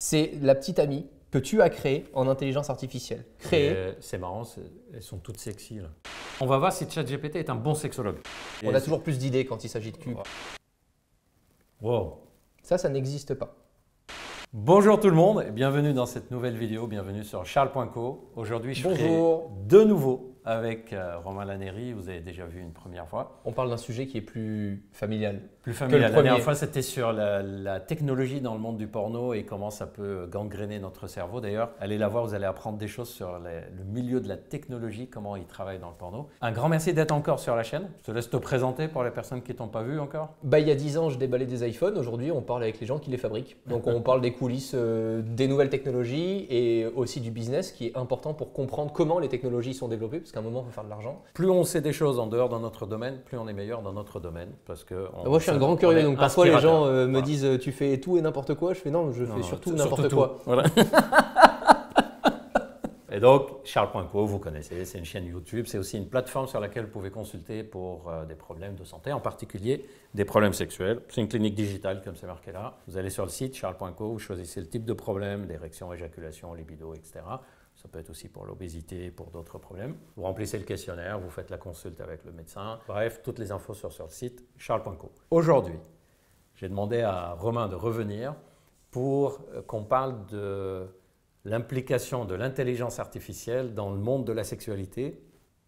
C'est la petite amie que tu as créée en intelligence artificielle. C'est marrant, elles sont toutes sexy là. On va voir si ChatGPT est un bon sexologue. On a toujours plus d'idées quand il s'agit de cul. Wow. Ça n'existe pas. Bonjour tout le monde et bienvenue dans cette nouvelle vidéo. Bienvenue sur Charles.co. Aujourd'hui, je ferai de nouveau avec Romain Laneri. Vous avez déjà vu une première fois. On parle d'un sujet qui est plus familial. Plus familial. La dernière fois, c'était sur la technologie dans le monde du porno et comment ça peut gangréner notre cerveau. D'ailleurs, allez la voir, vous allez apprendre des choses sur le milieu de la technologie, comment ils travaillent dans le porno. Un grand merci d'être encore sur la chaîne. Je te laisse te présenter pour les personnes qui ne t'ont pas vu encore. Il y a 10 ans, je déballais des iPhones. Aujourd'hui, on parle avec les gens qui les fabriquent. Donc, on parle des coulisses des nouvelles technologies et aussi du business qui est important pour comprendre comment les technologies sont développées parce qu'à un moment, il faut faire de l'argent. Plus on sait des choses en dehors de notre domaine, plus on est meilleur dans notre domaine. Parce que moi, je suis un grand curieux. Donc, parfois, les gens me disent tu fais tout et n'importe quoi. Je fais non, je fais surtout n'importe quoi. Voilà. Et donc, Charles.co, vous connaissez, c'est une chaîne YouTube. C'est aussi une plateforme sur laquelle vous pouvez consulter pour des problèmes de santé, en particulier des problèmes sexuels. C'est une clinique digitale, comme c'est marqué là. Vous allez sur le site Charles.co, vous choisissez le type de problème, l'érection, éjaculation, libido, etc. Ça peut être aussi pour l'obésité, pour d'autres problèmes. Vous remplissez le questionnaire, vous faites la consulte avec le médecin. Bref, toutes les infos sur le site Charles.co. Aujourd'hui, j'ai demandé à Romain de revenir pour qu'on parle de l'implication de l'intelligence artificielle dans le monde de la sexualité.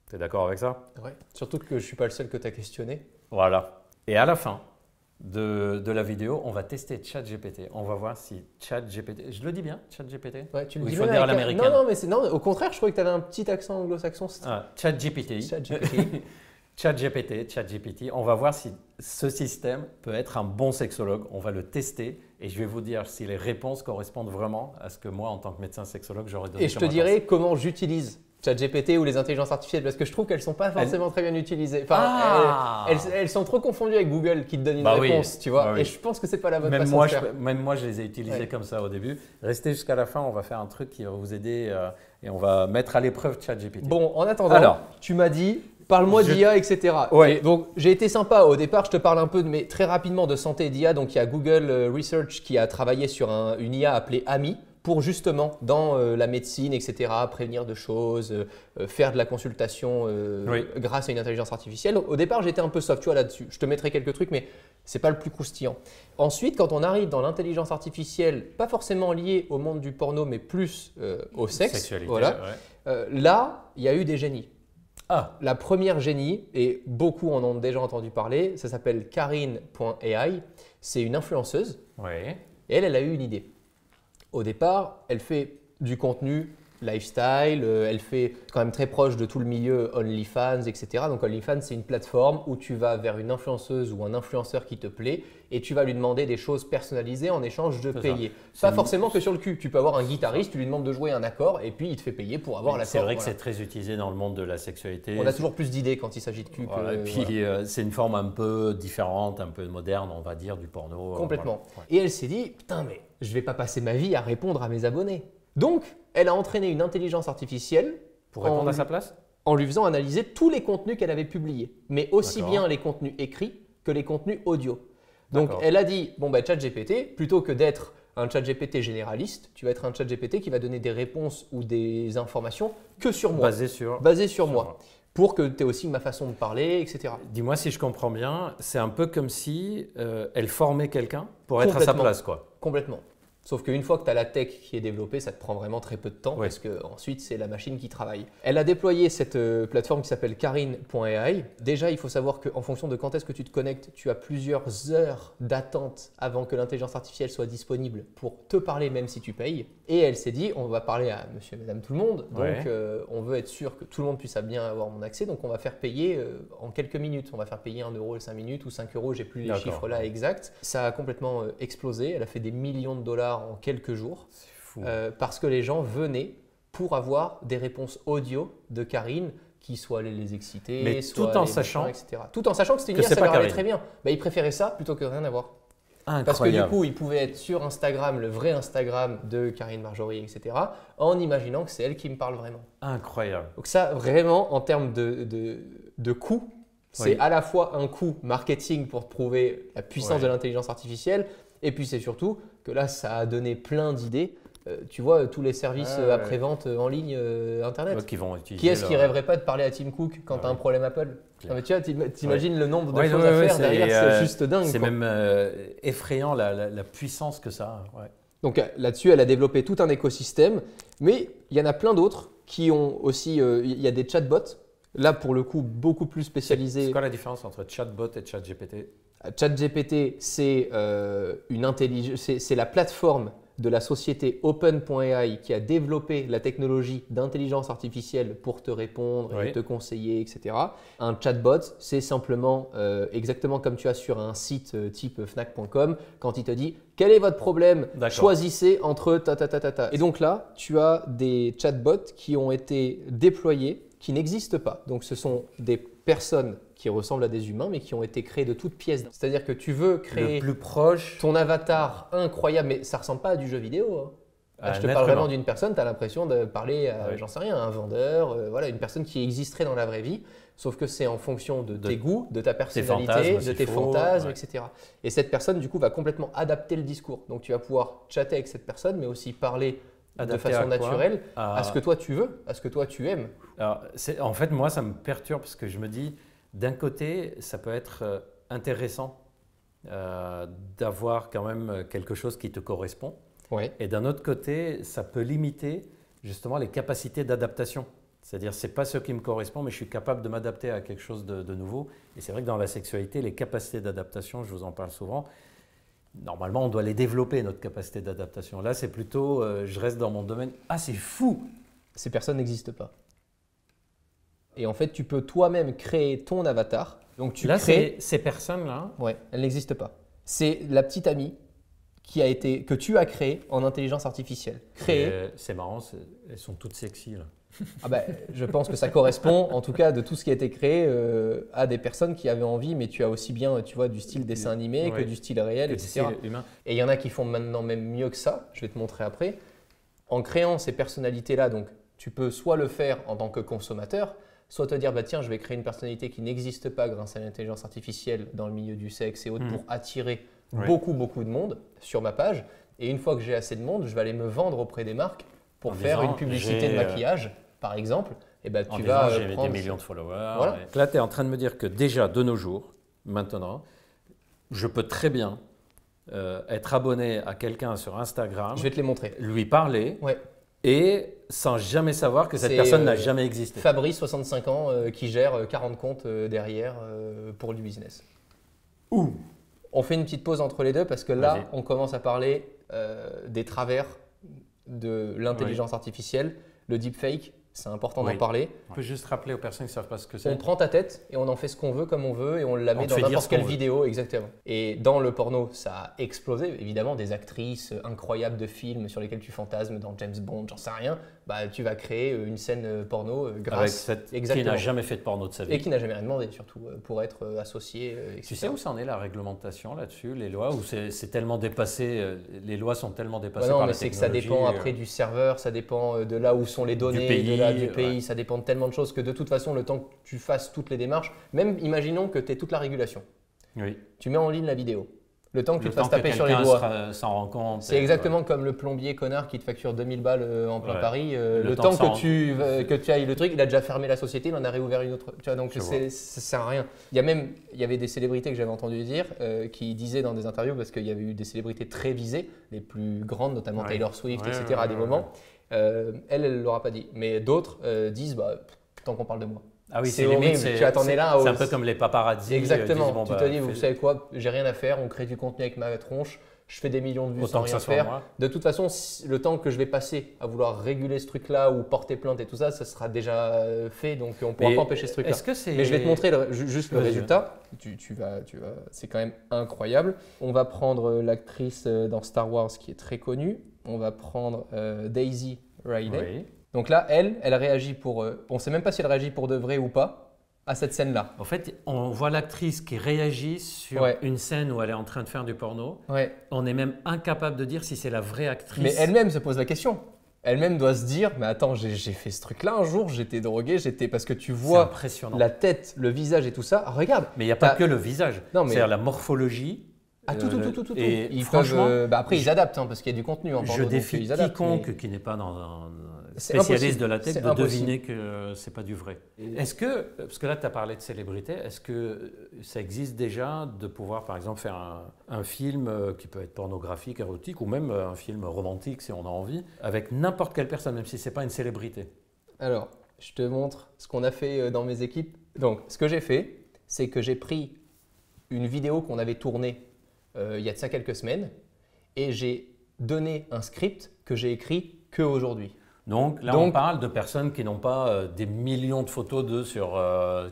Tu es d'accord avec ça? Oui, surtout que je ne suis pas le seul que tu as questionné. Voilà. Et à la fin de la vidéo, on va tester ChatGPT. On va voir si ChatGPT… Je le dis bien, ChatGPT? Ouais, tu le dis il faut dire à l'américaine. Non, au contraire, je trouvais que tu avais un petit accent anglo-saxon. ChatGPT. ChatGPT, on va voir si ce système peut être un bon sexologue. On va le tester et je vais vous dire si les réponses correspondent vraiment à ce que moi, en tant que médecin sexologue, j'aurais donné. Et je te dirai comment j'utilise ChatGPT ou les intelligences artificielles parce que je trouve qu'elles ne sont pas forcément très bien utilisées. Enfin, elles sont trop confondues avec Google qui te donne une réponse, tu vois. Et je pense que ce n'est pas la bonne façon de faire. Même moi, je les ai utilisées comme ça au début. Restez jusqu'à la fin, on va faire un truc qui va vous aider et on va mettre à l'épreuve ChatGPT. Bon, en attendant, tu m'as dit… Parle-moi d'IA, etc. Ouais. Donc, j'ai été sympa. Au départ, je te parle un peu, mais très rapidement, de santé et d'IA. Donc, il y a Google Research qui a travaillé sur une IA appelée AMI pour justement, dans la médecine, etc., prévenir de choses, faire de la consultation grâce à une intelligence artificielle. Au départ, j'étais un peu soft, tu vois, là-dessus. Je te mettrai quelques trucs, mais ce n'est pas le plus croustillant. Ensuite, quand on arrive dans l'intelligence artificielle, pas forcément liée au monde du porno, mais plus au sexe, sexualité, là, il y a eu des génies. Ah. La première génie, et beaucoup en ont déjà entendu parler, ça s'appelle Karine.ai. C'est une influenceuse et elle a eu une idée. Au départ, elle fait du contenu lifestyle, elle fait quand même très proche de tout le milieu OnlyFans, etc. Donc OnlyFans, c'est une plateforme où tu vas vers une influenceuse ou un influenceur qui te plaît et tu vas lui demander des choses personnalisées en échange de payer. Pas forcément que sur le cul. Tu peux avoir un guitariste, tu lui demandes de jouer un accord et puis il te fait payer pour avoir l'accord. C'est vrai que c'est très utilisé dans le monde de la sexualité. On a toujours plus d'idées quand il s'agit de cul. Et puis c'est une forme un peu différente, un peu moderne, on va dire, du porno. Complètement. Et elle s'est dit, putain, mais je ne vais pas passer ma vie à répondre à mes abonnés. Donc, elle a entraîné une intelligence artificielle pour répondre à sa place en lui faisant analyser tous les contenus qu'elle avait publiés, mais aussi bien les contenus écrits que les contenus audio. Donc, elle a dit, bon, ChatGPT, plutôt que d'être un ChatGPT généraliste, tu vas être un ChatGPT qui va donner des réponses ou des informations que sur moi. Basées sur moi. Pour que tu aies aussi ma façon de parler, etc. Dis-moi si je comprends bien, c'est un peu comme si elle formait quelqu'un pour être à sa place, quoi. Complètement. Sauf qu'une fois que tu as la tech qui est développée, ça te prend vraiment très peu de temps parce qu'ensuite, c'est la machine qui travaille. Elle a déployé cette plateforme qui s'appelle Karine.ai. Déjà, il faut savoir qu'en fonction de quand est-ce que tu te connectes, tu as plusieurs heures d'attente avant que l'intelligence artificielle soit disponible pour te parler même si tu payes. Et elle s'est dit, on va parler à monsieur et madame tout le monde. Donc, on veut être sûr que tout le monde puisse bien avoir mon accès. Donc, on va faire payer en quelques minutes. On va faire payer 1 € les 5 minutes ou 5 €. J'ai plus les chiffres là exacts. Ça a complètement explosé. Elle a fait des millions de dollars en quelques jours parce que les gens venaient pour avoir des réponses audio de Karine qui soit les exciter, mais soit tout en sachant, etc. Tout en sachant que c'était une IA, ça leur allait très bien. Ils préféraient ça plutôt que rien avoir. Incroyable. Parce que du coup, ils pouvaient être sur Instagram, le vrai Instagram de Karine Marjorie, etc. en imaginant que c'est elle qui me parle vraiment. Incroyable. Donc ça, vraiment, en termes de coût, c'est à la fois un coût marketing pour prouver la puissance de l'intelligence artificielle et puis c'est surtout que là, ça a donné plein d'idées. Tu vois, tous les services après-vente en ligne, Internet. Qui est-ce qui rêverait pas de parler à Tim Cook quand tu as un problème Apple? Tu vois, t'imagines le nombre de choses à faire derrière, c'est juste dingue. C'est même effrayant la puissance que ça a. Ouais. Donc là-dessus, elle a développé tout un écosystème, mais il y en a plein d'autres qui ont aussi, il y a des chatbots, là pour le coup beaucoup plus spécialisés. C'est quoi la différence entre chatbot et ChatGPT? ChatGPT, c'est c'est la plateforme de la société Open.ai qui a développé la technologie d'intelligence artificielle pour te répondre et te conseiller, etc. Un chatbot, c'est simplement exactement comme tu as sur un site type fnac.com quand il te dit quel est votre problème, choisissez entre ta. Et donc là, tu as des chatbots qui ont été déployés, qui n'existent pas. Donc ce sont des personnes qui ressemblent à des humains mais qui ont été créés de toutes pièces. C'est-à-dire que tu veux créer le plus proche ton avatar incroyable, mais ça ressemble pas à du jeu vidéo. Hein. Je te parle vraiment d'une personne, tu as l'impression de parler à, j'en sais rien, un vendeur, voilà, une personne qui existerait dans la vraie vie, sauf que c'est en fonction de tes goûts, de ta personnalité, de tes fantasmes, etc. Et cette personne, du coup, va complètement adapter le discours. Donc tu vas pouvoir chatter avec cette personne, mais aussi parler de façon naturelle à ce que toi tu veux, à ce que toi tu aimes. Alors, en fait, moi, ça me perturbe parce que je me dis, d'un côté, ça peut être intéressant d'avoir quand même quelque chose qui te correspond. Ouais. Et d'un autre côté, ça peut limiter justement les capacités d'adaptation. C'est-à-dire, ce n'est pas ce qui me correspond, mais je suis capable de m'adapter à quelque chose de nouveau. Et c'est vrai que dans la sexualité, les capacités d'adaptation, je vous en parle souvent, normalement, on doit les développer, notre capacité d'adaptation. Là, c'est plutôt, je reste dans mon domaine. Ah, c'est fou! Ces personnes n'existent pas. Et en fait, tu peux toi-même créer ton avatar. Donc, tu crées ces personnes-là. Ouais, elles n'existent pas. C'est la petite amie que tu as créée en intelligence artificielle. C'est marrant, elles sont toutes sexy là. Ah bah, je pense que ça correspond, en tout cas, de tout ce qui a été créé à des personnes qui avaient envie, mais tu as aussi bien, tu vois, du style dessin animé que du style réel, etc. Humain. Et il y en a qui font maintenant même mieux que ça. Je vais te montrer après. En créant ces personnalités-là, donc, tu peux soit le faire en tant que consommateur, soit te dire, bah, tiens, je vais créer une personnalité qui n'existe pas grâce à l'intelligence artificielle dans le milieu du sexe et autres pour attirer beaucoup de monde sur ma page. Et une fois que j'ai assez de monde, je vais aller me vendre auprès des marques pour faire une publicité de maquillage, par exemple. Et ben, tu vas j'ai des millions de followers. Voilà. Là, tu es en train de me dire que déjà, de nos jours, maintenant, je peux très bien être abonné à quelqu'un sur Instagram. Je vais te les montrer. Lui parler. Et sans jamais savoir que cette personne n'a jamais existé. Fabrice, 65 ans, qui gère 40 comptes derrière pour du business. On fait une petite pause entre les deux parce que là, on commence à parler des travers de l'intelligence artificielle, le deepfake. C'est important d'en parler. On peut juste rappeler aux personnes qui ne savent pas ce que c'est. On prend ta tête et on en fait ce qu'on veut comme on veut et on la met dans n'importe quelle vidéo. Exactement. Et dans le porno, ça a explosé. Évidemment, des actrices incroyables de films sur lesquels tu fantasmes dans James Bond, j'en sais rien. Bah, tu vas créer une scène porno grâce avec cette qui n'a jamais fait de porno de sa vie. Et qui n'a jamais rien demandé, surtout pour être associé, etc. Tu sais où ça en est la réglementation là-dessus, les lois, où c'est tellement dépassé, les lois sont tellement dépassées par la technologie. C'est que ça dépend après du serveur, ça dépend de là où sont les données, du pays, ça dépend de tellement de choses que de toute façon, le temps que tu fasses toutes les démarches, même imaginons que tu aies toute la régulation. Tu mets en ligne la vidéo. Le temps que tu te fasses taper sur les doigts. S'en rend compte. C'est exactement comme le plombier connard qui te facture 2000 balles en plein Paris. Le temps que tu ailles le truc, il a déjà fermé la société, il en a réouvert une autre. Tu vois, donc ça sert à rien. Il y avait des célébrités que j'avais entendu dire qui disaient dans des interviews, parce qu'il y avait eu des célébrités très visées, les plus grandes, notamment Taylor Swift, etc. à des moments. Elle ne l'aura pas dit. Mais d'autres disent, tant qu'on parle de moi. Ah oui, c'est horrible. Tu attendais là. C'est un peu comme les paparazzis. Exactement. Tu te dis, vous savez quoi, j'ai rien à faire, on crée du contenu avec ma tronche, je fais des millions de vues sans rien faire. De toute façon, le temps que je vais passer à vouloir réguler ce truc-là ou porter plainte et tout ça, ça sera déjà fait, donc on ne pourra pas empêcher ce truc-là. Mais je vais te montrer juste le résultat. Tu vas, c'est quand même incroyable. On va prendre l'actrice dans Star Wars qui est très connue. On va prendre Daisy Ridley. Donc là, elle réagit pour… on ne sait même pas si elle réagit pour de vrai ou pas à cette scène-là. En fait, on voit l'actrice qui réagit sur une scène où elle est en train de faire du porno. On est même incapable de dire si c'est la vraie actrice. Mais elle-même se pose la question. Elle-même doit se dire, mais attends, j'ai fait ce truc-là un jour, j'étais drogué, parce que tu vois la tête, le visage et tout ça. Regarde. Mais il n'y a pas que le visage. C'est-à-dire la morphologie. Ah, tout. Et Ils franchement, peuvent, après, ils adaptent, hein, parce qu'il y a du contenu en je porno, donc défie ils adaptent, quiconque mais qui n'est pas dans un c'est spécialiste impossible. de la tech C'est de impossible. deviner que c'est pas du vrai. Est-ce que, parce que là tu as parlé de célébrité, est-ce que ça existe déjà de pouvoir par exemple faire un film qui peut être pornographique, érotique ou même un film romantique si on a envie, avec n'importe quelle personne, même si c'est pas une célébrité? Alors, je te montre ce qu'on a fait dans mes équipes. Donc, ce que j'ai fait, c'est que j'ai pris une vidéo qu'on avait tournée il y a de ça quelques semaines et j'ai donné un script que j'ai écrit qu'aujourd'hui. Donc là, on parle de personnes qui n'ont pas des millions de photos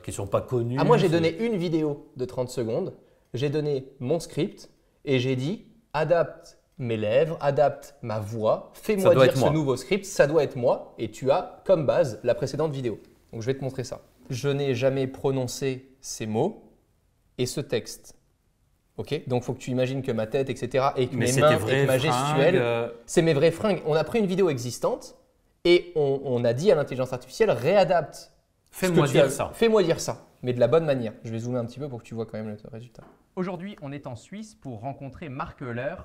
qui ne sont pas connues. Ah, moi, j'ai donné une vidéo de 30 secondes, j'ai donné mon script et j'ai dit adapte mes lèvres, adapte ma voix, fais-moi dire ce nouveau script, ça doit être moi et tu as comme base la précédente vidéo. Donc, je vais te montrer ça. Je n'ai jamais prononcé ces mots et ce texte. Ok, donc il faut que tu imagines que ma tête, etc., et que mes mains, et que ma gestuelle, c'est mes vraies fringues. On a pris une vidéo existante et on a dit à l'intelligence artificielle réadapte. Fais-moi dire ça. Fais-moi dire ça, mais de la bonne manière. Je vais zoomer un petit peu pour que tu vois quand même le résultat. Aujourd'hui, on est en Suisse pour rencontrer Marc Euler.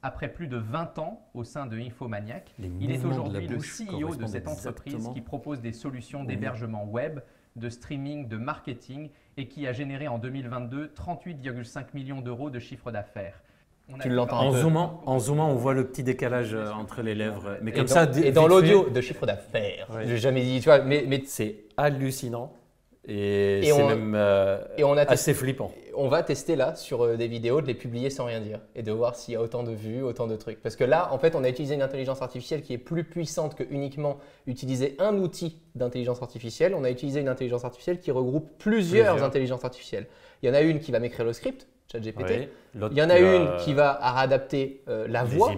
Après plus de 20 ans au sein de Infomaniac, il est aujourd'hui le CEO de cette entreprise qui propose des solutions d'hébergement web, de streaming, de marketing et qui a généré en 2022 38,5 millions d'euros de chiffre d'affaires. Tu l'entends en zoomant, on voit le petit décalage entre les lèvres. Mais comme et dans l'audio de chiffre d'affaires, ouais. J'ai jamais dit, tu vois, mais c'est hallucinant et c'est même assez flippant. On va tester là sur des vidéos de les publier sans rien dire et de voir s'il y a autant de vues, autant de trucs. Parce que là, en fait, on a utilisé une intelligence artificielle qui est plus puissante que uniquement utiliser un outil d'intelligence artificielle. On a utilisé une intelligence artificielle qui regroupe plusieurs intelligences artificielles. Il y en a une qui va m'écrire le script, ChatGPT. Il y en a une qui va réadapter la voix,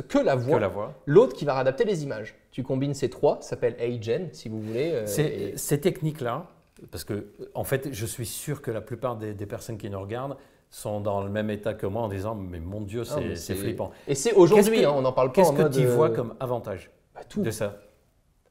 que la voix. L'autre qui va réadapter les images. Tu combines ces trois, ça s'appelle AGen si vous voulez. Ces techniques-là, parce que en fait, je suis sûr que la plupart des personnes qui nous regardent sont dans le même état que moi en disant mais mon Dieu, c'est flippant. Et c'est aujourd'hui, on n'en parle pas en mode… Qu'est-ce que tu vois comme avantage de ça?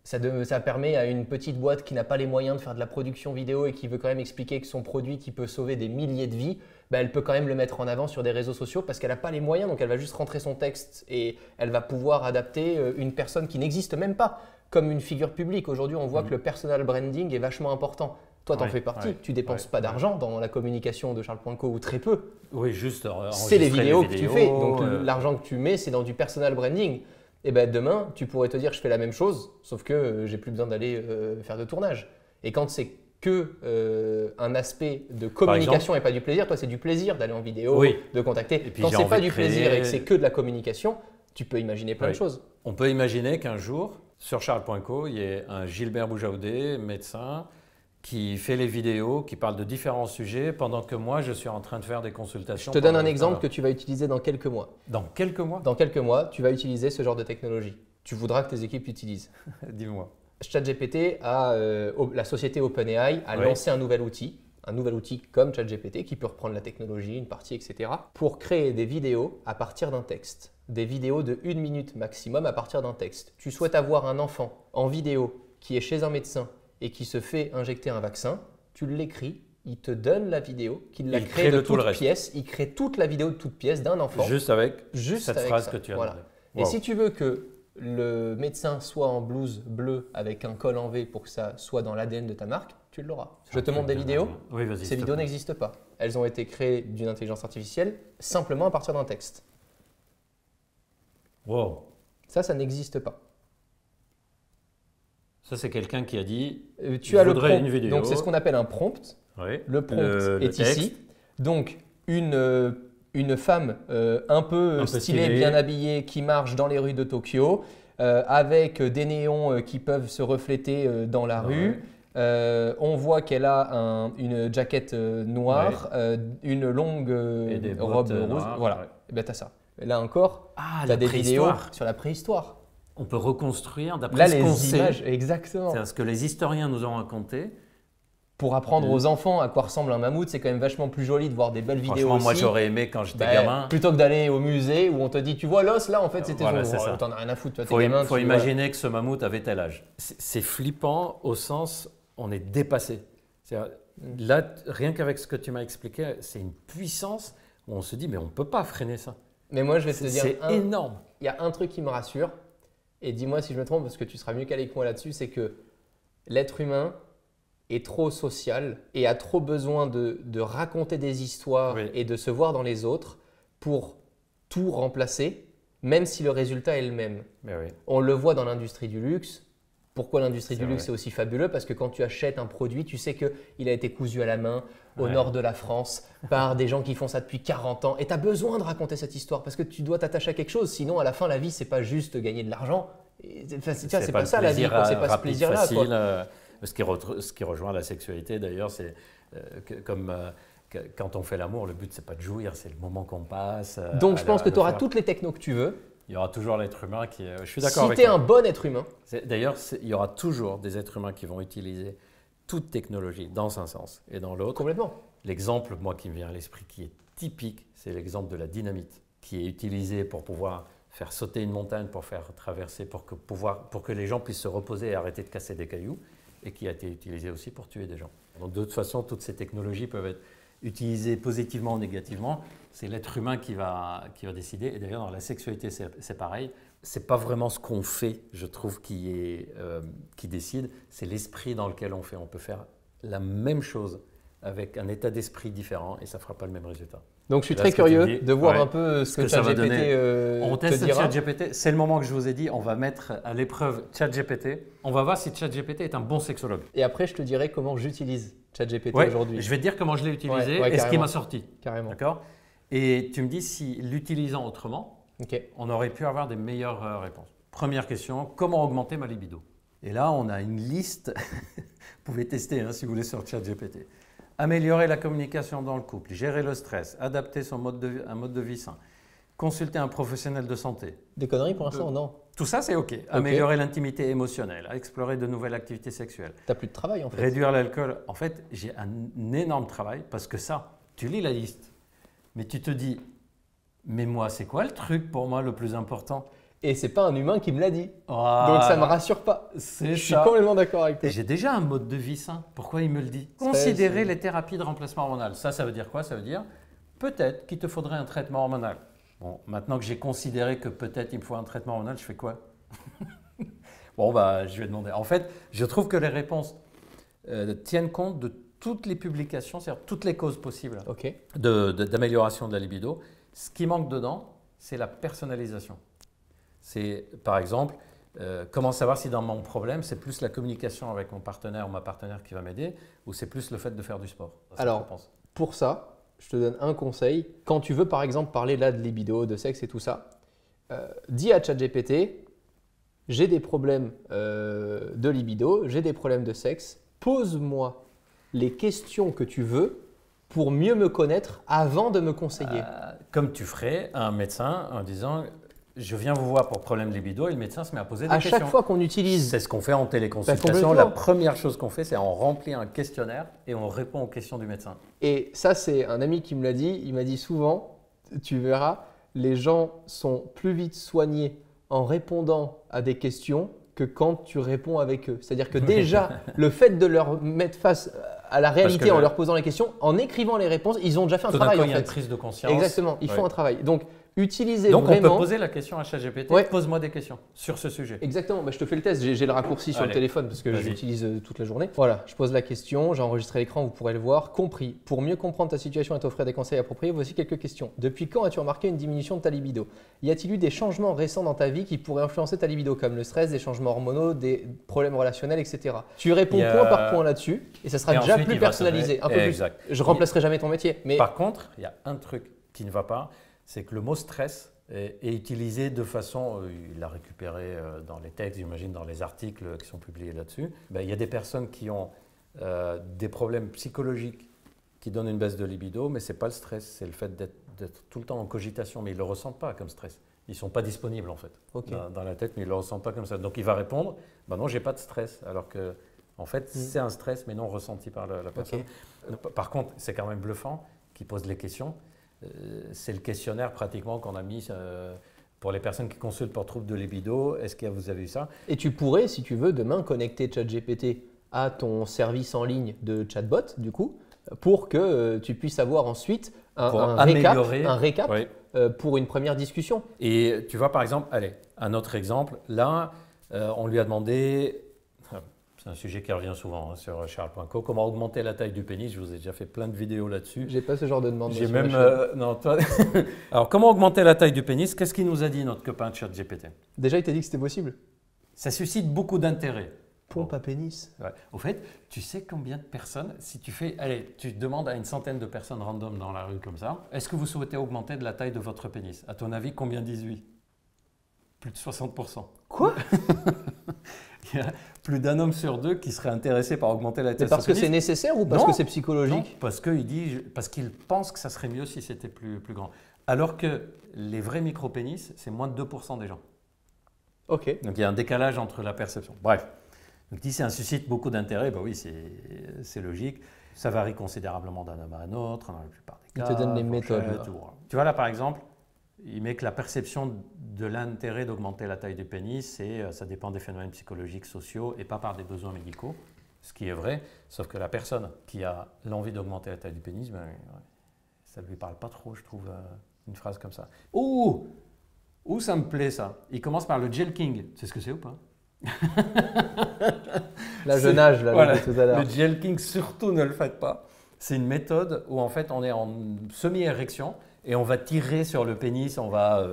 Ça permet à une petite boîte qui n'a pas les moyens de faire de la production vidéo et qui veut quand même expliquer que son produit qui peut sauver des milliers de vies, elle peut quand même le mettre en avant sur des réseaux sociaux parce qu'elle n'a pas les moyens, donc elle va juste rentrer son texte et elle va pouvoir adapter une personne qui n'existe même pas comme une figure publique. Aujourd'hui, on voit que le personal branding est vachement important. Toi, tu en fais partie. Tu ne dépenses pas d'argent dans la communication de Charles.co ou très peu. Oui, juste c'est les vidéos que tu fais. Donc, l'argent que tu mets, c'est dans du personal branding. Et demain, tu pourrais te dire je fais la même chose, sauf que j'ai plus besoin d'aller faire de tournage. Et quand c'est que un aspect de communication et pas du plaisir, toi c'est du plaisir d'aller en vidéo, de contacter. Quand c'est pas du plaisir et que c'est que de la communication, tu peux imaginer plein de choses. On peut imaginer qu'un jour, sur Charles.co, il y ait un Gilbert Boujaoudé, médecin, qui fait les vidéos, qui parle de différents sujets, pendant que moi, je suis en train de faire des consultations. Je te donne un exemple que tu vas utiliser dans quelques mois. Dans quelques mois? Dans quelques mois, tu vas utiliser ce genre de technologie. Tu voudras que tes équipes l'utilisent. Dis-moi. ChatGPT, la société OpenAI a lancé un nouvel outil comme ChatGPT qui peut reprendre la technologie, une partie, etc. pour créer des vidéos à partir d'un texte. Des vidéos de 1 minute maximum à partir d'un texte. Tu souhaites avoir un enfant en vidéo qui est chez un médecin et qui se fait injecter un vaccin, tu l'écris, il te donne la vidéo, qu'il la crée de toute pièce, il crée toute la vidéo de toute pièce d'un enfant. Juste avec cette phrase que tu as donnée. Et si tu veux que le médecin soit en blouse bleue avec un col en V pour que ça soit dans l'ADN de ta marque, tu l'auras. Je te montre des vidéos. Oui, vas-y. Ces vidéos n'existent pas. Elles ont été créées d'une intelligence artificielle simplement à partir d'un texte. Wow. Ça n'existe pas. Ça, c'est quelqu'un qui a dit tu as le prompt. Une vidéo. Donc, c'est ce qu'on appelle un prompt. Oui. Le prompt est ici. Donc, une femme un peu stylée, bien habillée, qui marche dans les rues de Tokyo, avec des néons qui peuvent se refléter dans la rue. On voit qu'elle a une jaquette noire, une longue robe rose. Voilà, et bien tu as ça. Et là encore, tu as des vidéos sur la préhistoire. On peut reconstruire d'après ce qu'on sait. Images, exactement. C'est ce que les historiens nous ont raconté. Pour apprendre aux enfants à quoi ressemble un mammouth, c'est quand même vachement plus joli de voir des belles vidéos. Franchement, moi j'aurais aimé quand j'étais gamin. Plutôt que d'aller au musée où on te dit, tu vois l'os là, en fait c'était son. T'en as rien à foutre. Il faut imaginer que ce mammouth avait tel âge. C'est flippant au sens, on est dépassé. Là, rien qu'avec ce que tu m'as expliqué, c'est une puissance. où on se dit, mais on ne peut pas freiner ça. Mais moi, je vais te dire, c'est énorme. Il y a un truc qui me rassure, et dis-moi si je me trompe, parce que tu seras mieux calé que moi là-dessus, c'est que l'être humain est trop social et a trop besoin de raconter des histoires et de se voir dans les autres pour tout remplacer, même si le résultat est le même. On le voit dans l'industrie du luxe. Pourquoi l'industrie du luxe est aussi fabuleux? Parce que quand tu achètes un produit, tu sais qu'il a été cousu à la main au nord de la France par des gens qui font ça depuis 40 ans. Et tu as besoin de raconter cette histoire parce que tu dois t'attacher à quelque chose. Sinon, à la fin, la vie, c'est pas juste gagner de l'argent. C'est pas ça la vie, c'est pas ce plaisir-là. Ce qui rejoint la sexualité, d'ailleurs, c'est quand on fait l'amour, le but, c'est pas de jouir, c'est le moment qu'on passe. Donc, je pense que tu auras toutes les technos que tu veux. Il y aura toujours l'être humain qui est… Je suis d'accord avec toi. Si tu es un bon être humain. D'ailleurs, il y aura toujours des êtres humains qui vont utiliser toute technologie dans un sens et dans l'autre. Complètement. L'exemple, moi, qui me vient à l'esprit, qui est typique, c'est l'exemple de la dynamite, qui est utilisée pour pouvoir faire sauter une montagne, pour faire traverser, pour que les gens puissent se reposer et arrêter de casser des cailloux, et qui a été utilisée aussi pour tuer des gens. Donc, de toute façon, toutes ces technologies peuvent être utilisées positivement ou négativement. C'est l'être humain qui va décider. Et d'ailleurs, dans la sexualité, c'est pareil. Ce n'est pas vraiment ce qu'on fait, je trouve, qui décide. C'est l'esprit dans lequel on fait. On peut faire la même chose avec un état d'esprit différent et ça ne fera pas le même résultat. Donc, je suis très curieux de voir un peu ce que ChatGPT on teste ChatGPT. C'est le moment que je vous ai dit. On va mettre à l'épreuve ChatGPT. On va voir si ChatGPT est un bon sexologue. Et après, je te dirai comment j'utilise ChatGPT aujourd'hui. Je vais te dire comment je l'ai utilisé et ce qui m'a sorti. Carrément. D'accord ? Et tu me dis si l'utilisant autrement, on aurait pu avoir des meilleures réponses. Première question, comment augmenter ma libido? Et là, on a une liste. Vous pouvez tester si vous voulez sur ChatGPT. Améliorer la communication dans le couple, gérer le stress, adapter un mode de vie sain, consulter un professionnel de santé. Des conneries pour l'instant, non? Tout ça, c'est OK. Améliorer l'intimité émotionnelle, explorer de nouvelles activités sexuelles. Tu n'as plus de travail en fait. Réduire l'alcool. En fait, j'ai un énorme travail parce que ça, tu lis la liste, mais tu te dis, mais moi, c'est quoi le truc pour moi le plus important? Et c'est pas un humain qui me l'a dit. Donc ça me rassure pas. Je suis complètement d'accord avec toi. J'ai déjà un mode de vie sain. Pourquoi il me le dit? Considérer les thérapies de remplacement hormonal. Ça veut dire quoi? Ça veut dire peut-être qu'il te faudrait un traitement hormonal. Bon, maintenant que j'ai considéré que peut-être il me faut un traitement hormonal, je fais quoi? Bon, je vais demander. En fait, je trouve que les réponses tiennent compte de toutes les publications, c'est-à-dire toutes les causes possibles d'amélioration de la libido. Ce qui manque dedans, c'est la personnalisation. C'est, par exemple, comment savoir si dans mon problème, c'est plus la communication avec mon partenaire ou ma partenaire qui va m'aider ou c'est plus le fait de faire du sport? Alors, pour ça, je te donne un conseil. Quand tu veux, par exemple, parler là de libido, de sexe et tout ça, dis à ChatGPT, j'ai des problèmes de libido, j'ai des problèmes de sexe, pose-moi les questions que tu veux pour mieux me connaître avant de me conseiller. Comme tu ferais à un médecin en disant… Je viens vous voir pour problème de libido et le médecin se met à poser des questions. À chaque fois qu'on utilise… C'est ce qu'on fait en téléconsultation. La première chose qu'on fait, c'est on remplit un questionnaire et on répond aux questions du médecin. Et ça, c'est un ami qui me l'a dit. Il m'a dit souvent, tu verras, les gens sont plus vite soignés en répondant à des questions que quand tu réponds avec eux. C'est-à-dire que déjà, le fait de leur mettre face à la réalité en leur posant les questions, en écrivant les réponses, ils ont déjà fait un travail. Il y a une prise de conscience. Exactement, ils font un travail. Donc, utilisez Donc, vraiment… on peut poser la question à ChatGPT, pose-moi des questions sur ce sujet. Exactement, je te fais le test, j'ai le raccourci sur le téléphone parce que j'utilise toute la journée. Voilà, je pose la question, j'ai enregistré l'écran, vous pourrez le voir. Compris. Pour mieux comprendre ta situation et t'offrir des conseils appropriés, voici quelques questions. Depuis quand as-tu remarqué une diminution de ta libido? Y a-t-il eu des changements récents dans ta vie qui pourraient influencer ta libido, comme le stress, des changements hormonaux, des problèmes relationnels, etc. Tu réponds point par point là-dessus et ça sera déjà plus personnalisé, un peu plus. Je remplacerai jamais ton métier. Mais… Par contre, il y a un truc qui ne va pas, c'est que le mot stress est utilisé de façon, il l'a récupéré dans les textes, j'imagine dans les articles qui sont publiés là-dessus. Il y a des personnes qui ont des problèmes psychologiques qui donnent une baisse de libido, mais ce n'est pas le stress, c'est le fait d'être tout le temps en cogitation, mais ils ne le ressentent pas comme stress. Ils ne sont pas disponibles en fait dans la tête, mais ils ne le ressentent pas comme ça. Donc il va répondre, non, je n'ai pas de stress, alors que en fait c'est un stress, mais non ressenti par la personne. Par contre, c'est quand même bluffant qu'il pose les questions. C'est le questionnaire pratiquement qu'on a mis pour les personnes qui consultent pour troubles de libido. Est-ce que vous avez vu ça? Et tu pourrais, si tu veux, demain connecter ChatGPT à ton service en ligne de chatbot, du coup, pour que tu puisses avoir ensuite un récap oui. Pour une première discussion. Et tu vois, par exemple, allez, un autre exemple. Là, on lui a demandé, c'est un sujet qui revient souvent sur Charles.co, comment augmenter la taille du pénis. Je vous ai déjà fait plein de vidéos là-dessus. J'ai pas ce genre de demande. J'ai même. Non, toi. Alors, comment augmenter la taille du pénis? Qu'est-ce qu'il nous a dit, notre copain de ChatGPT? Déjà, il t'a dit que c'était possible. Ça suscite beaucoup d'intérêt. Pompe à pénis. Ouais. Au fait, tu sais combien de personnes, si tu fais, allez, tu demandes à une centaine de personnes random dans la rue comme ça, est-ce que vous souhaitez augmenter de la taille de votre pénis? À ton avis, combien disent oui? Plus de 60%. Quoi? Il y a plus d'un homme sur deux qui serait intéressé par augmenter la taille de son pénis. Parce que c'est nécessaire ou parce que c'est psychologique? Non, parce qu'il pense que ça serait mieux si c'était plus grand. Alors que les vrais micro-pénis, c'est moins de 2% des gens. Ok. Donc il y a un décalage entre la perception. Bref. Donc, si ça suscite beaucoup d'intérêt, ben oui, c'est logique. Ça varie considérablement d'un homme à un autre, dans la plupart des cas. Il te donne les méthodes. Tu vois là, par exemple, il met que la perception de l'intérêt d'augmenter la taille du pénis, ça dépend des phénomènes psychologiques, sociaux, et pas par des besoins médicaux, ce qui est vrai, sauf que la personne qui a l'envie d'augmenter la taille du pénis, ben, ça ne lui parle pas trop, je trouve, une phrase comme ça. Ouh, ça me plaît ça. Il commence par le jelking. Tu sais ce que c'est ou pas? La jeune âge, là, voilà, tout à l'heure. Le jelking, surtout ne le faites pas. C'est une méthode où en fait on est en semi-érection et on va tirer sur le pénis, on va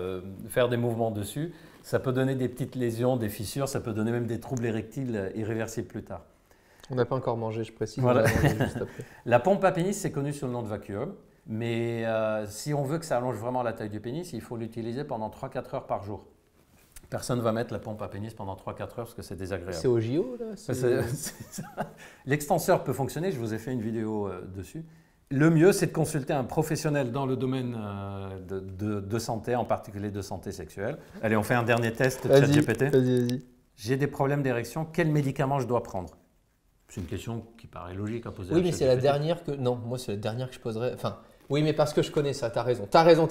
faire des mouvements dessus. Ça peut donner des petites lésions, des fissures, ça peut donner même des troubles érectiles irréversibles plus tard. On n'a pas encore mangé, je précise. Voilà. Juste après. La pompe à pénis, c'est connu sous le nom de vacuum. Mais si on veut que ça allonge vraiment la taille du pénis, il faut l'utiliser pendant 3-4 heures par jour. Personne ne va mettre la pompe à pénis pendant 3-4 heures parce que c'est désagréable. C'est au JO, là? L'extenseur peut fonctionner, je vous ai fait une vidéo dessus. Le mieux, c'est de consulter un professionnel dans le domaine de santé, en particulier de santé sexuelle. Allez, on fait un dernier test de ChatGPT. Vas-y. J'ai des problèmes d'érection, quel médicament je dois prendre? C'est une question qui paraît logique à poser. Oui, mais c'est la dernière que… Non, moi, c'est la dernière que je poserais. Enfin, oui, mais parce que je connais ça, t'as raison. T'as raison.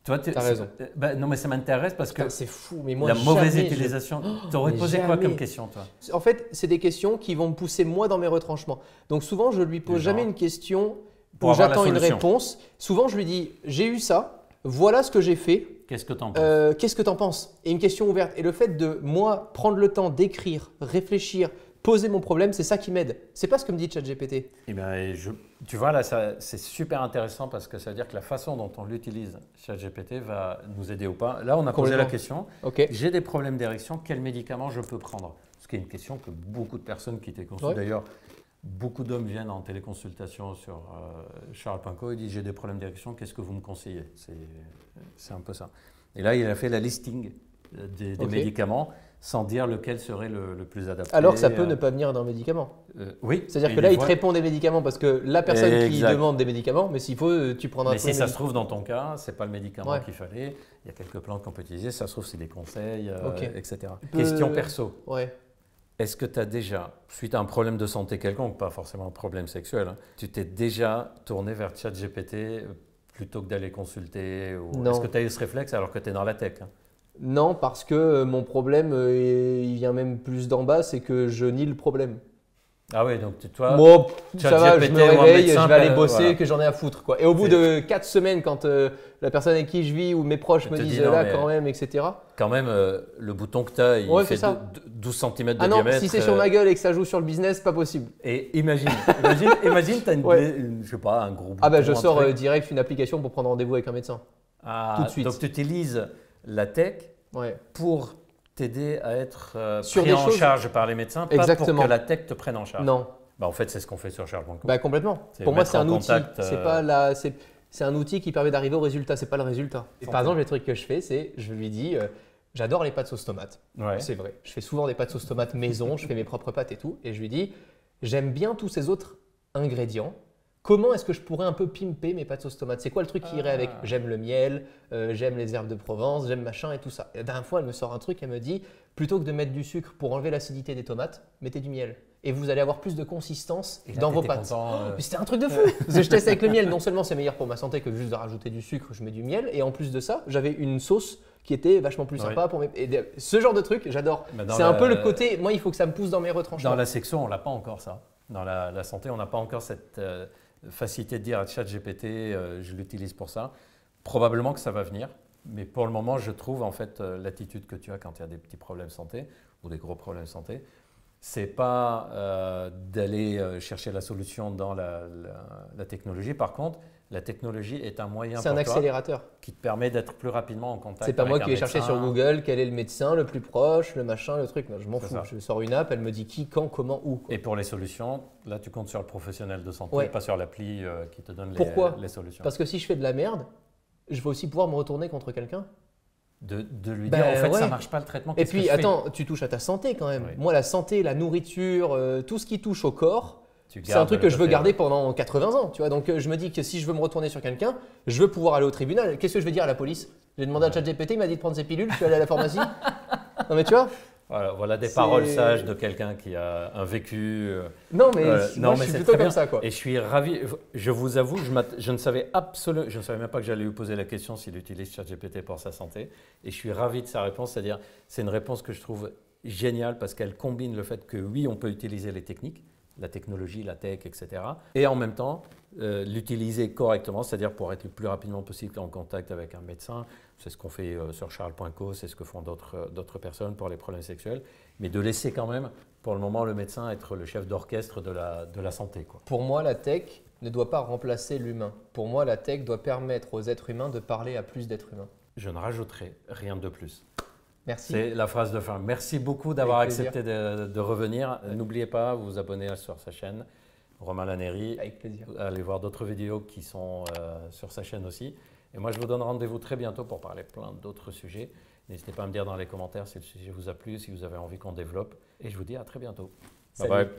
Toi, t'as raison. Non, mais ça m'intéresse parce que c'est fou, mais moi, la mauvaise utilisation. Tu aurais posé quoi comme question, toi? En fait, c'est des questions qui vont me pousser moi dans mes retranchements. Donc souvent, je lui pose jamais une question où j'attends une réponse. Souvent, je lui dis j'ai eu ça, voilà ce que j'ai fait. Qu'est-ce que t'en penses? Qu'est-ce que t'en penses? Et une question ouverte. Et le fait de moi prendre le temps d'écrire, réfléchir, poser mon problème, c'est ça qui m'aide. C'est pas ce que me dit ChatGPT. Eh bien, tu vois, là, c'est super intéressant parce que ça veut dire que la façon dont on l'utilise, ChatGPT, va nous aider ou pas. Là, on a posé la question. Okay. J'ai des problèmes d'érection, quel médicament je peux prendre? Ce qui est une question que beaucoup de personnes qui t'ont consulté. D'ailleurs, beaucoup d'hommes viennent en téléconsultation sur Charles.co et disent j'ai des problèmes d'érection, qu'est-ce que vous me conseillez? C'est un peu ça. Et là, il a fait la listing des médicaments, sans dire lequel serait le plus adapté. Alors que ça peut ne pas venir d'un médicament. Oui. C'est-à-dire que là, il te répond des médicaments parce que la personne qui demande des médicaments, mais s'il faut, tu prendras… Mais si ça se trouve dans ton cas, ce n'est pas le médicament qu'il fallait. Il y a quelques plantes qu'on peut utiliser. Ça se trouve, c'est des conseils, etc. Question perso. Ouais. Est-ce que tu as déjà, suite à un problème de santé quelconque, pas forcément un problème sexuel, tu t'es déjà tourné vers ChatGPT plutôt que d'aller consulter ou… Est-ce que tu as eu ce réflexe alors que tu es dans la tech? Non, parce que mon problème, il vient même plus d'en bas, c'est que je nie le problème. Ah oui, donc toi, moi, ça va, je me réveille, je vais aller bosser, que j'en ai à foutre, quoi. Et au bout de 4 semaines, quand la personne avec qui je vis ou mes proches me disent là quand même, etc. Quand même, le bouton que tu as, il fait 12 cm de diamètre. Si c'est sur ma gueule et que ça joue sur le business, pas possible. Et imagine, tu as je sais pas, un gros bouton. Ah ben je sors direct une application pour prendre rendez-vous avec un médecin. Tout de suite. Donc tu utilises la tech pour t'aider à être pris en charge par les médecins, pas pour que la tech te prenne en charge. Non. Bah, en fait, c'est ce qu'on fait sur Charles.co. Bah, complètement. Pour moi, c'est un outil. C'est un outil qui permet d'arriver au résultat, c'est pas le résultat. Et par exemple, les trucs que je fais, c'est je lui dis j'adore les pâtes sauce tomate. C'est vrai. Je fais souvent des pâtes sauce tomate maison, je fais mes propres pâtes et tout. Et je lui dis j'aime bien tous ces autres ingrédients. Comment est-ce que je pourrais un peu pimper mes pâtes sauce tomate? C'est quoi le truc qui irait avec? J'aime le miel, j'aime les herbes de Provence, j'aime machin et tout ça. Et la dernière fois, elle me sort un truc, elle me dit plutôt que de mettre du sucre pour enlever l'acidité des tomates, mettez du miel. Et vous allez avoir plus de consistance dans vos pâtes. Mais c'était un truc de fou. Parce que je teste avec le miel. Non seulement c'est meilleur pour ma santé que juste de rajouter du sucre, je mets du miel. Et en plus de ça, j'avais une sauce qui était vachement plus sympa pour mes… Et ce genre de truc, j'adore. C'est un peu le côté, moi il faut que ça me pousse dans mes retranchements. Dans la section, on l'a pas encore ça. Dans la santé, on n'a pas encore cette… facilité de dire à ChatGPT, je l'utilise pour ça. Probablement que ça va venir, mais pour le moment, je trouve en fait l'attitude que tu as quand il y a des petits problèmes de santé ou des gros problèmes de santé, c'est pas d'aller chercher la solution dans la technologie. Par contre, la technologie est un moyen c'est un accélérateur qui te permet d'être plus rapidement en contact. C'est pas avec moi qui vais chercher sur Google quel est le médecin le plus proche, le machin, le truc. Moi, je m'en fous. Je sors une app, elle me dit qui, quand, comment, où. Et pour les solutions, là, tu comptes sur le professionnel de santé, pas sur l'appli qui te donne les solutions. Parce que si je fais de la merde, je vais aussi pouvoir me retourner contre quelqu'un. De lui dire, en fait, ça marche pas le traitement. Et puis, attends, tu touches à ta santé quand même. Oui. Moi, la santé, la nourriture, tout ce qui touche au corps, c'est un truc que je veux garder pendant 80 ans. Tu vois. Donc, je me dis que si je veux me retourner sur quelqu'un, je veux pouvoir aller au tribunal. Qu'est-ce que je vais dire à la police? J'ai demandé à ChatGPT, il m'a dit de prendre ses pilules, je suis allé à la pharmacie. Non, mais tu vois. Voilà des paroles sages de quelqu'un qui a un vécu. Non, mais moi, je suis plutôt comme ça, quoi. Et je suis ravi. Je vous avoue, je ne savais même pas que j'allais lui poser la question s'il utilise ChatGPT pour sa santé. Et je suis ravi de sa réponse, c'est-à-dire c'est une réponse que je trouve géniale parce qu'elle combine le fait que oui, on peut utiliser les techniques, la technologie, la tech, etc. Et en même temps, l'utiliser correctement, c'est-à-dire pour être le plus rapidement possible en contact avec un médecin. C'est ce qu'on fait sur charles.co, c'est ce que font d'autres personnes pour les problèmes sexuels. Mais de laisser quand même, pour le moment, le médecin être le chef d'orchestre de la santé, quoi. Pour moi, la tech ne doit pas remplacer l'humain. Pour moi, la tech doit permettre aux êtres humains de parler à plus d'êtres humains. Je ne rajouterai rien de plus. Merci. C'est la phrase de fin. Merci beaucoup d'avoir accepté de revenir. N'oubliez pas, vous abonner sur sa chaîne, Romain Laneri. Avec plaisir. Allez voir d'autres vidéos qui sont sur sa chaîne aussi. Et moi, je vous donne rendez-vous très bientôt pour parler plein d'autres sujets. N'hésitez pas à me dire dans les commentaires si le sujet vous a plu, si vous avez envie qu'on développe. Et je vous dis à très bientôt. Salut. Bye bye.